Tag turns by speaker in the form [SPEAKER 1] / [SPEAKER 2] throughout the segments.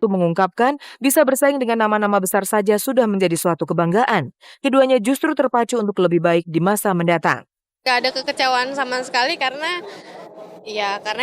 [SPEAKER 1] itu mengungkapkan bisa bersaing dengan nama-nama besar saja sudah menjadi suatu kebanggaan. Keduanya justru terpacu untuk lebih baik di masa mendatang.
[SPEAKER 2] Gak ada kekecewaan sama sekali karena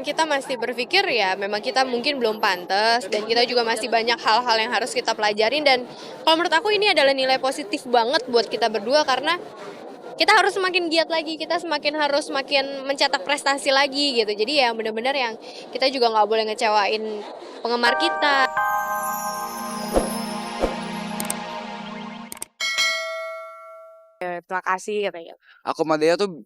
[SPEAKER 2] kita masih berpikir ya memang kita mungkin belum pantas dan kita juga masih banyak hal-hal yang harus kita pelajarin, dan kalau menurut aku ini adalah nilai positif banget buat kita berdua karena kita harus semakin giat lagi, kita harus semakin mencetak prestasi lagi gitu. Jadi ya benar-benar yang kita juga nggak boleh ngecewain penggemar kita.
[SPEAKER 3] Terima kasih katanya.
[SPEAKER 4] Aku sama dia tuh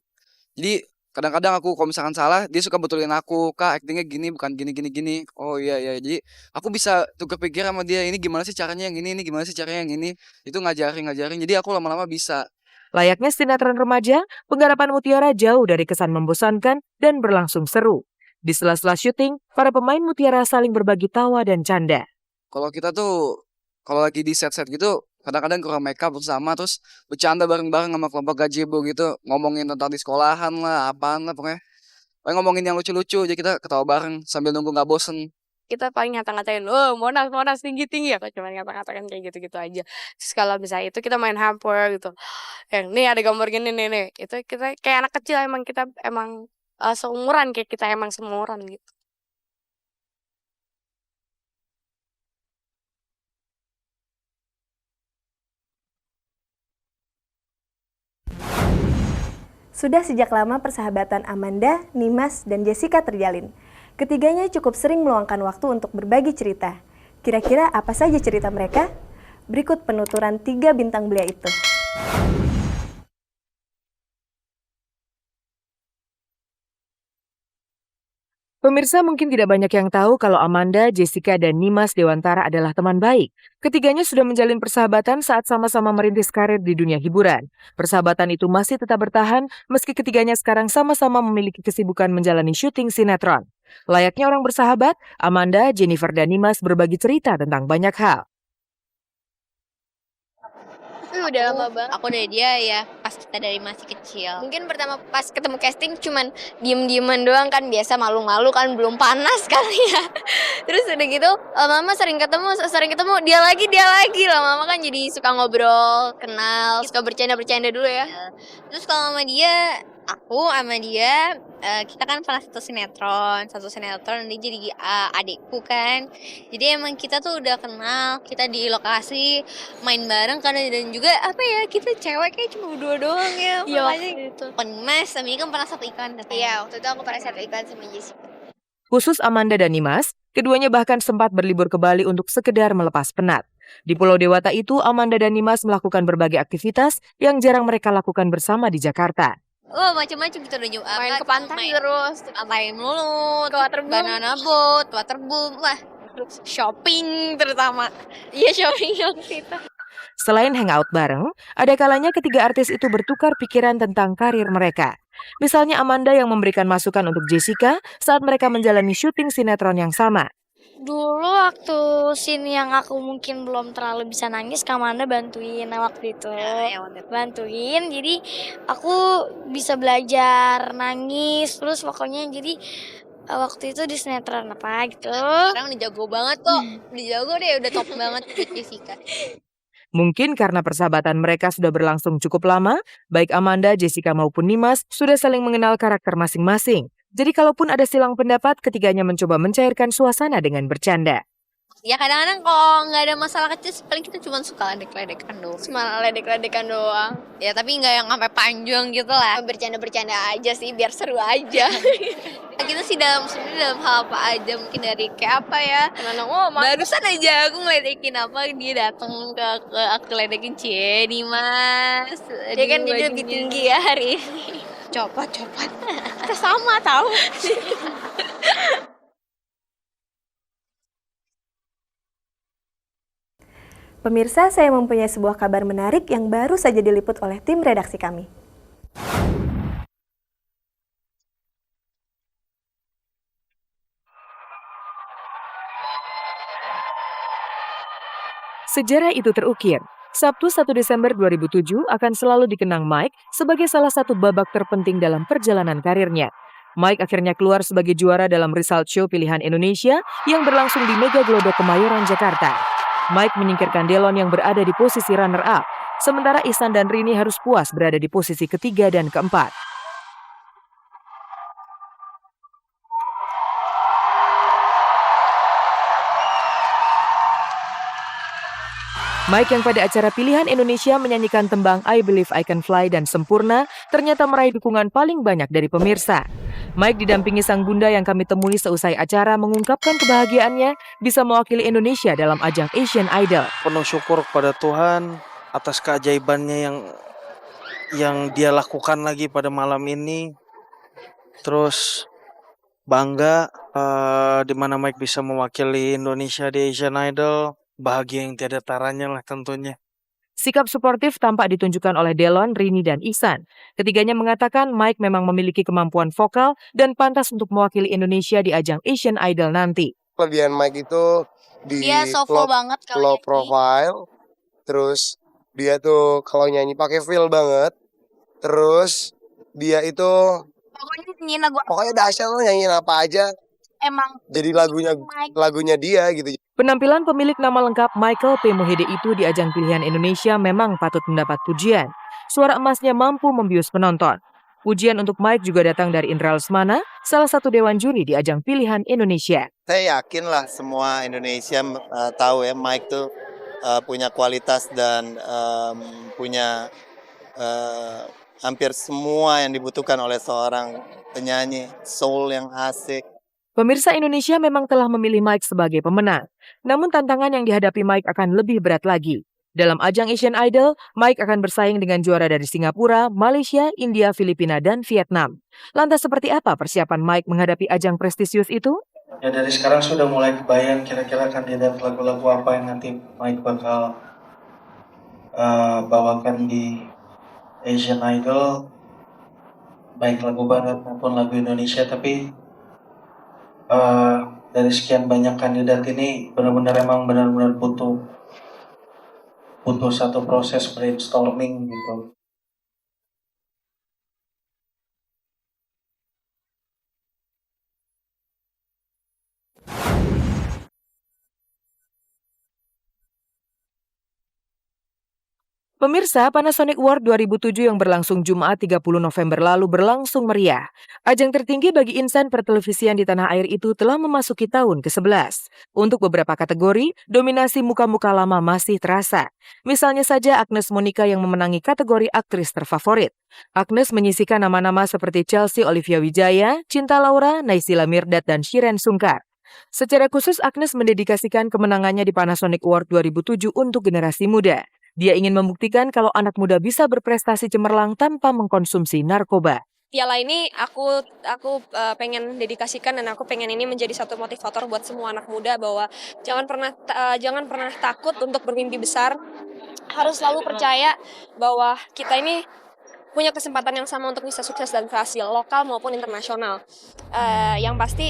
[SPEAKER 4] jadi kadang-kadang aku kalau misalkan salah dia suka betulin aku, "Kak, aktingnya gini bukan gini gini gini." Oh iya iya. Jadi aku bisa tuh kepikir sama dia, ini gimana sih caranya yang ini gimana sih caranya yang ini. Itu ngajarin. Jadi aku lama-lama bisa.
[SPEAKER 1] Layaknya sinetron remaja, penggarapan Mutiara jauh dari kesan membosankan dan berlangsung seru. Di sela-sela syuting, para pemain Mutiara saling berbagi tawa dan canda.
[SPEAKER 4] Kalau kita tuh kalau lagi di set-set gitu kadang-kadang kurang makeup bersama terus bercanda bareng-bareng sama kelompok gazebo gitu, ngomongin tentang di sekolahan lah, apaan lah pokoknya. Paling ngomongin yang lucu-lucu, jadi kita ketawa bareng sambil nunggu nggak bosen.
[SPEAKER 3] Kita paling ngata-ngatain, "Oh, Monas tinggi-tinggi," aku cuma ngata-ngatain kayak gitu-gitu aja. Terus kalau misalnya itu kita main hamper gitu, yang nih ada gambar gini nih, itu kita kayak anak kecil, emang kita emang seumuran, kayak kita emang seumuran gitu.
[SPEAKER 5] Sudah sejak lama persahabatan Amanda, Nimas, dan Jessica terjalin. Ketiganya cukup sering meluangkan waktu untuk berbagi cerita. Kira-kira apa saja cerita mereka? Berikut penuturan 3 bintang belia itu.
[SPEAKER 1] Pemirsa mungkin tidak banyak yang tahu kalau Amanda, Jessica, dan Nimas Dewantara adalah teman baik. Ketiganya sudah menjalin persahabatan saat sama-sama merintis karir di dunia hiburan. Persahabatan itu masih tetap bertahan meski ketiganya sekarang sama-sama memiliki kesibukan menjalani syuting sinetron. Layaknya orang bersahabat, Amanda, Jennifer, dan Nimas berbagi cerita tentang banyak hal.
[SPEAKER 2] Udah lama banget.
[SPEAKER 6] Aku dari dia ya pas kita dari masih kecil.
[SPEAKER 2] Mungkin pertama pas ketemu casting cuman diem-dieman doang kan, biasa malu-malu kan, belum panas kali ya. Terus udah gitu lama-lama sering ketemu dia lagi lama-lama kan jadi suka ngobrol, kenal, suka bercanda-bercanda dulu ya.
[SPEAKER 6] Terus kalau sama dia, aku sama dia kita kan pernah satu sinetron dia jadi adikku kan. Jadi emang kita tuh udah kenal, kita di lokasi main bareng karena, dan juga apa ya, kita cewek kayak cuma berdua doang ya.
[SPEAKER 2] Iya,
[SPEAKER 6] Makanya
[SPEAKER 2] gitu.
[SPEAKER 6] Mas sama ini kan pernah satu iklan katanya.
[SPEAKER 2] Iya, waktu itu aku pernah satu iklan sama Jessica.
[SPEAKER 1] Khusus Amanda dan Nimas, keduanya bahkan sempat berlibur ke Bali untuk sekedar melepas penat. Di Pulau Dewata itu, Amanda dan Nimas melakukan berbagai aktivitas yang jarang mereka lakukan bersama di Jakarta.
[SPEAKER 6] Macam-macam kita udah
[SPEAKER 2] Main ke pantai terus,
[SPEAKER 6] pantai mulut,
[SPEAKER 2] ke waterboom.
[SPEAKER 6] banana boat, waterboom, wah,
[SPEAKER 2] shopping terutama. Iya, shopping kita.
[SPEAKER 1] Selain hangout bareng, ada kalanya ketiga artis itu bertukar pikiran tentang karir mereka. Misalnya Amanda yang memberikan masukan untuk Jessica saat mereka menjalani syuting sinetron yang sama.
[SPEAKER 7] Dulu waktu scene yang aku mungkin belum terlalu bisa nangis, Kak Amanda bantuin waktu itu. Bantuin, jadi aku bisa belajar nangis, terus pokoknya jadi waktu itu di sinetron apa gitu.
[SPEAKER 6] sekarang udah jago banget kok, udah jago deh, udah top banget Jessica.
[SPEAKER 1] Mungkin karena persahabatan mereka sudah berlangsung cukup lama, baik Amanda, Jessica maupun Nimas sudah saling mengenal karakter masing-masing. Jadi kalaupun ada silang pendapat, ketiganya mencoba mencairkan suasana dengan bercanda.
[SPEAKER 6] Ya kadang-kadang kalau nggak ada masalah kecil, paling kita cuma suka ledek-ledekan doang.
[SPEAKER 2] Cuma ledek-ledekan doang.
[SPEAKER 6] Ya tapi nggak yang sampai panjang gitu lah.
[SPEAKER 2] Bercanda-bercanda aja sih, biar seru aja.
[SPEAKER 6] Kita sih sebenarnya dalam hal apa aja, mungkin dari kayak apa ya. Barusan aja aku ngeledekin apa, dia datang ke aku ledekin Cie Mas.
[SPEAKER 2] Dia kan jadi lebih tinggi ya hari ini.
[SPEAKER 6] Copot.
[SPEAKER 2] Kita sama tahu.
[SPEAKER 5] Pemirsa, saya mempunyai sebuah kabar menarik yang baru saja diliput oleh tim redaksi kami.
[SPEAKER 1] Sejarah itu terukir. Sabtu 1 Desember 2007 akan selalu dikenang Mike sebagai salah satu babak terpenting dalam perjalanan karirnya. Mike akhirnya keluar sebagai juara dalam result show pilihan Indonesia yang berlangsung di Mega Glodok Kemayoran, Jakarta. Mike menyingkirkan Delon yang berada di posisi runner-up, sementara Ihsan dan Rini harus puas berada di posisi ketiga dan keempat. Mike yang pada acara pilihan Indonesia menyanyikan tembang I Believe I Can Fly dan Sempurna ternyata meraih dukungan paling banyak dari pemirsa. Mike didampingi sang bunda yang kami temui seusai acara mengungkapkan kebahagiaannya bisa mewakili Indonesia dalam ajang Asian Idol.
[SPEAKER 8] Penuh syukur kepada Tuhan atas keajaibannya yang dia lakukan lagi pada malam ini. Terus bangga di mana Mike bisa mewakili Indonesia di Asian Idol. Bahagia yang tiada taranya lah tentunya.
[SPEAKER 1] Sikap suportif tampak ditunjukkan oleh Delon, Rini, dan Ihsan. Ketiganya mengatakan Mike memang memiliki kemampuan vokal dan pantas untuk mewakili Indonesia di ajang Asian Idol nanti.
[SPEAKER 9] Kelebihan Mike itu di
[SPEAKER 7] Dia sofo banget kalau
[SPEAKER 9] low
[SPEAKER 7] nyanyi.
[SPEAKER 9] profile, terus dia tuh kalau nyanyi pakai feel banget, terus dia itu
[SPEAKER 7] Pokoknya nyanyiin lagu
[SPEAKER 9] pokoknya dahsyat loh, nyanyiin apa aja
[SPEAKER 7] emang
[SPEAKER 9] jadi
[SPEAKER 7] Mike.
[SPEAKER 9] lagunya dia gitu.
[SPEAKER 1] Penampilan pemilik nama lengkap Michael P. Mohede itu di ajang pilihan Indonesia memang patut mendapat pujian. Suara emasnya mampu membius penonton. Pujian untuk Mike juga datang dari Indra Lesmana, salah satu dewan juri di ajang pilihan Indonesia.
[SPEAKER 10] Saya yakin lah semua Indonesia tahu ya Mike tuh punya kualitas dan punya hampir semua yang dibutuhkan oleh seorang penyanyi soul yang asik.
[SPEAKER 1] Pemirsa Indonesia memang telah memilih Mike sebagai pemenang. Namun tantangan yang dihadapi Mike akan lebih berat lagi. Dalam ajang Asian Idol, Mike akan bersaing dengan juara dari Singapura, Malaysia, India, Filipina, dan Vietnam. Lantas seperti apa persiapan Mike menghadapi ajang prestisius itu?
[SPEAKER 8] Ya dari sekarang sudah mulai kebayang kira-kira kandidat lagu-lagu apa yang nanti Mike bakal bawakan di Asian Idol. Baik lagu barat maupun lagu Indonesia, tapi dari sekian banyak kandidat ini benar-benar butuh satu proses brainstorming gitu.
[SPEAKER 1] Pemirsa, Panasonic Award 2007 yang berlangsung Jumat 30 November lalu berlangsung meriah. Ajang tertinggi bagi insan pertelevisian di tanah air itu telah memasuki tahun ke-11. Untuk beberapa kategori, dominasi muka-muka lama masih terasa. Misalnya saja Agnes Monica yang memenangi kategori aktris terfavorit. Agnes menyisikan nama-nama seperti Chelsea Olivia Wijaya, Cinta Laura, Naysila Mirdad, dan Shireen Sungkar. Secara khusus, Agnes mendedikasikan kemenangannya di Panasonic Award 2007 untuk generasi muda. Dia ingin membuktikan kalau anak muda bisa berprestasi cemerlang tanpa mengkonsumsi narkoba.
[SPEAKER 2] Piala ini aku pengen dedikasikan dan aku pengen ini menjadi satu motivator buat semua anak muda bahwa jangan pernah takut untuk bermimpi besar. Harus selalu percaya bahwa kita ini punya kesempatan yang sama untuk bisa sukses dan berhasil lokal maupun internasional. Yang pasti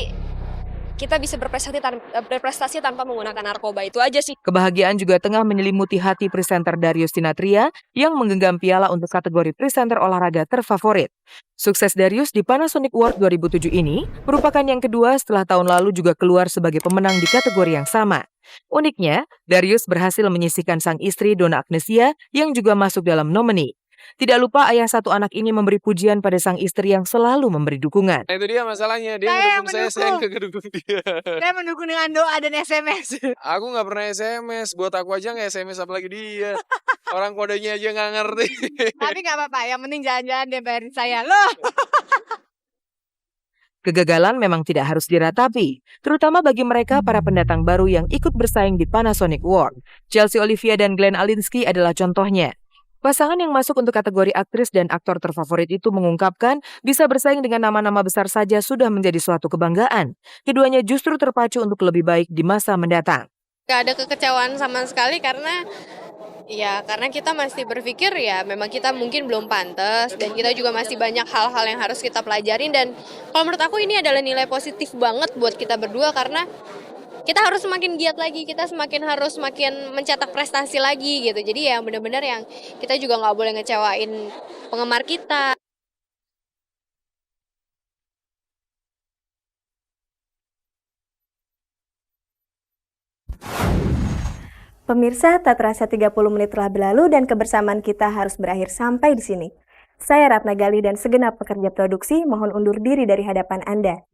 [SPEAKER 2] kita bisa berprestasi tanpa menggunakan narkoba, itu aja sih.
[SPEAKER 1] Kebahagiaan juga tengah menyelimuti hati presenter Darius Sinathrya yang menggenggam piala untuk kategori presenter olahraga terfavorit. Sukses Darius di Panasonic Award 2007 ini merupakan yang kedua setelah tahun lalu juga keluar sebagai pemenang di kategori yang sama. Uniknya, Darius berhasil menyisihkan sang istri Donna Agnesia yang juga masuk dalam nomini. Tidak lupa ayah satu anak ini memberi pujian pada sang istri yang selalu memberi dukungan.
[SPEAKER 11] Nah itu dia masalahnya, dia mendukung saya yang ngedukung dia.
[SPEAKER 3] Saya mendukung dengan doa dan SMS.
[SPEAKER 11] Aku gak pernah SMS, buat aku aja gak SMS apalagi dia. Orang kodenya aja gak ngerti.
[SPEAKER 3] Tapi gak apa-apa, yang penting jalan-jalan dia bayarin saya loh.
[SPEAKER 1] Kegagalan memang tidak harus diratapi, terutama bagi mereka para pendatang baru yang ikut bersaing di Panasonic Award. Chelsea Olivia dan Glenn Alinsky adalah contohnya. Pasangan yang masuk untuk kategori aktris dan aktor terfavorit itu mengungkapkan bisa bersaing dengan nama-nama besar saja sudah menjadi suatu kebanggaan. Keduanya justru terpacu untuk lebih baik di masa mendatang.
[SPEAKER 2] Gak ada kekecewaan sama sekali karena kita masih berpikir ya memang kita mungkin belum pantas dan kita juga masih banyak hal-hal yang harus kita pelajarin, dan kalau menurut aku ini adalah nilai positif banget buat kita berdua karena kita harus semakin giat lagi, kita harus semakin mencetak prestasi lagi gitu. Jadi yang benar-benar yang kita juga nggak boleh ngecewain penggemar kita.
[SPEAKER 5] Pemirsa, tak terasa 30 menit telah berlalu dan kebersamaan kita harus berakhir sampai di sini. Saya Ratna Gali dan segenap pekerja produksi mohon undur diri dari hadapan Anda.